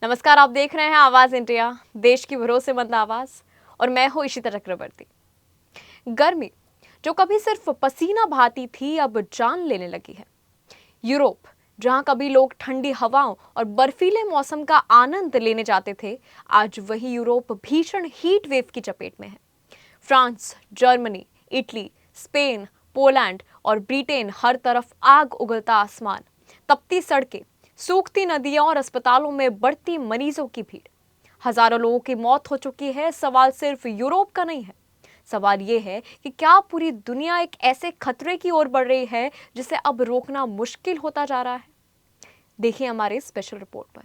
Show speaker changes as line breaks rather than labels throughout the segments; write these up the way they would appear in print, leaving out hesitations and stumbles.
नमस्कार, आप देख रहे हैं आवाज इंडिया, देश की भरोसेमंद आवाज। और मैं हूं इशिता चक्रवर्ती। गर्मी जो कभी सिर्फ पसीना बहाती थी, अब जान लेने लगी है। यूरोप, जहां कभी लोग ठंडी हवाओं और बर्फीले मौसम का आनंद लेने जाते थे, आज वही यूरोप भीषण हीट वेव की चपेट में है। France, Germany, Italy, Spain, Poland और ब्रिटेन, हर तरफ आग उगलता आसमान, तपती सड़कें, सूखती नदियां और अस्पतालों में बढ़ती मरीजों की भीड़। हजारों लोगों की मौत हो चुकी है। सवाल सिर्फ यूरोप का नहीं है, सवाल ये है कि क्या पूरी दुनिया एक ऐसे खतरे की ओर बढ़ रही है जिसे अब रोकना मुश्किल होता जा रहा है। देखिए हमारे स्पेशल रिपोर्ट पर।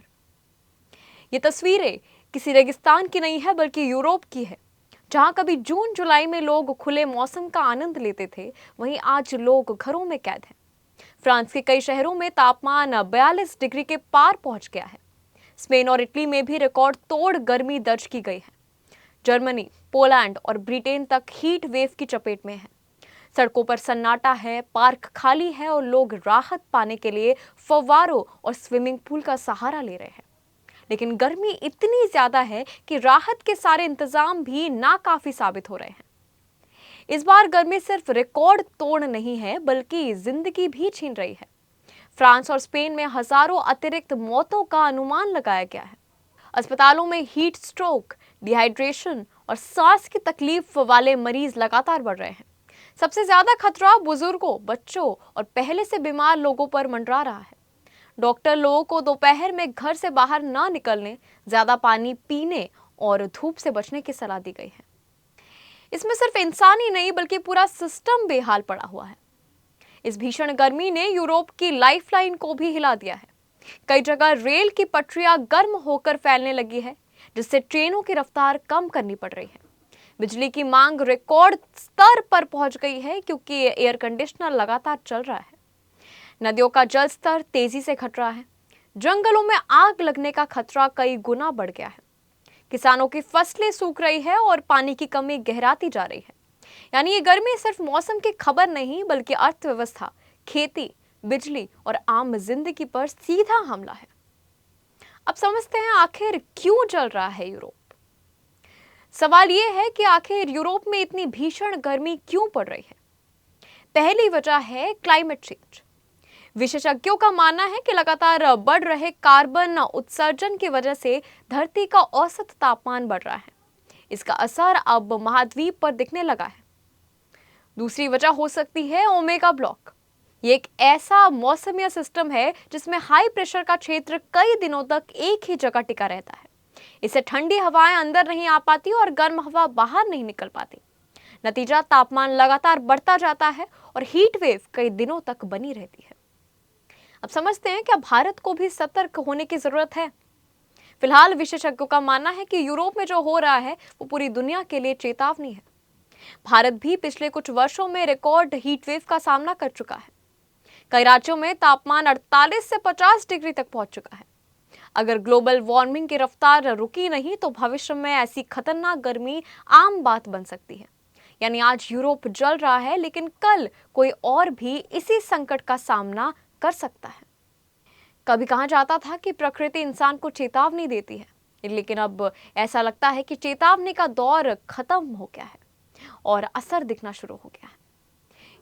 ये तस्वीरें किसी रेगिस्तान की नहीं है, बल्कि यूरोप की है। जहां कभी जून जुलाई में लोग खुले मौसम का आनंद लेते थे, वहीं आज लोग घरों में कैद हैं। फ्रांस के कई शहरों में तापमान 42 डिग्री के पार पहुंच गया है। स्पेन और इटली में भी रिकॉर्ड तोड़ गर्मी दर्ज की गई है। जर्मनी, पोलैंड और ब्रिटेन तक हीट वेव की चपेट में है। सड़कों पर सन्नाटा है, पार्क खाली है और लोग राहत पाने के लिए फव्वारों और स्विमिंग पूल का सहारा ले रहे हैं। लेकिन गर्मी इतनी ज्यादा है कि राहत के सारे इंतजाम भी नाकाफी साबित हो रहे हैं। इस बार गर्मी सिर्फ रिकॉर्ड तोड़ नहीं है, बल्कि जिंदगी भी छीन रही है। फ्रांस और स्पेन में हजारों अतिरिक्त मौतों का अनुमान लगाया गया है। अस्पतालों में हीट स्ट्रोक, डिहाइड्रेशन और सांस की तकलीफ वाले मरीज लगातार बढ़ रहे हैं। सबसे ज्यादा खतरा बुजुर्गों, बच्चों और पहले से बीमार लोगों पर मंडरा रहा है। डॉक्टर लोगों को दोपहर में घर से बाहर न निकलने, ज्यादा पानी पीने और धूप से बचने की सलाह दी गई है। इसमें सिर्फ इंसान ही नहीं, बल्कि पूरा सिस्टम बेहाल पड़ा हुआ है। इस भीषण गर्मी ने यूरोप की लाइफलाइन को भी हिला दिया है। कई जगह रेल की पटरियां गर्म होकर फैलने लगी है, जिससे ट्रेनों की रफ्तार कम करनी पड़ रही है। बिजली की मांग रिकॉर्ड स्तर पर पहुंच गई है, क्योंकि एयर कंडीशनर लगातार चल रहा है। नदियों का जल स्तर तेजी से घट रहा है। जंगलों में आग लगने का खतरा कई गुना बढ़ गया है। किसानों की फसलें सूख रही है और पानी की कमी गहराती जा रही है। यानी ये गर्मी सिर्फ मौसम की खबर नहीं, बल्कि अर्थव्यवस्था, खेती, बिजली और आम जिंदगी पर सीधा हमला है। अब समझते हैं आखिर क्यों जल रहा है यूरोप। सवाल यह है कि आखिर यूरोप में इतनी भीषण गर्मी क्यों पड़ रही है। पहली वजह है क्लाइमेट चेंज। विशेषज्ञों का मानना है कि लगातार बढ़ रहे कार्बन उत्सर्जन की वजह से धरती का औसत तापमान बढ़ रहा है। इसका असर अब महाद्वीप पर दिखने लगा है। दूसरी वजह हो सकती है ओमेगा ब्लॉक। ये एक ऐसा मौसमीय सिस्टम है जिसमें हाई प्रेशर का क्षेत्र कई दिनों तक एक ही जगह टिका रहता है। इससे ठंडी हवाएं अंदर नहीं आ पाती और गर्म हवा बाहर नहीं निकल पाती। नतीजा, तापमान लगातार बढ़ता जाता है और हीट वेव कई दिनों तक बनी रहती है। अब समझते हैं क्या भारत को भी सतर्क होने की जरूरत है। फिलहाल विशेषज्ञों का मानना है कि यूरोप में जो हो रहा है वो पूरी दुनिया के लिए चेतावनी है। भारत भी पिछले कुछ वर्षों में रिकॉर्ड हीट वेव का सामना कर चुका है। कई राज्यों में तापमान 48 से 50 डिग्री तक पहुंच चुका है। अगर ग्लोबल वार्मिंग की रफ्तार रुकी नहीं तो भविष्य में ऐसी खतरनाक गर्मी आम बात बन सकती है। यानी आज यूरोप जल रहा है, लेकिन कल कोई और भी इसी संकट का सामना कर सकता है। कभी कहा जाता था कि प्रकृति इंसान को चेतावनी देती है, लेकिन अब ऐसा लगता है कि चेतावनी का दौर खत्म हो गया है और असर दिखना शुरू हो गया है।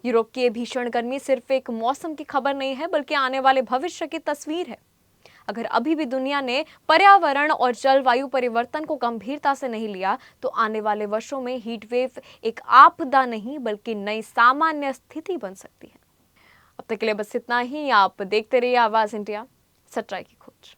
यूरोप की भीषण गर्मी सिर्फ एक मौसम की खबर नहीं है, बल्कि आने वाले भविष्य की तस्वीर है। अगर अभी भी दुनिया ने पर्यावरण और जलवायु परिवर्तन को गंभीरता से नहीं लिया, तो आने वाले वर्षों में हीट वेव एक आपदा नहीं, बल्कि नई सामान्य स्थिति बन सकती है। अब तक के लिए बस इतना ही। आप देखते रहिए आवाज इंडिया, सच्चाई की खोज।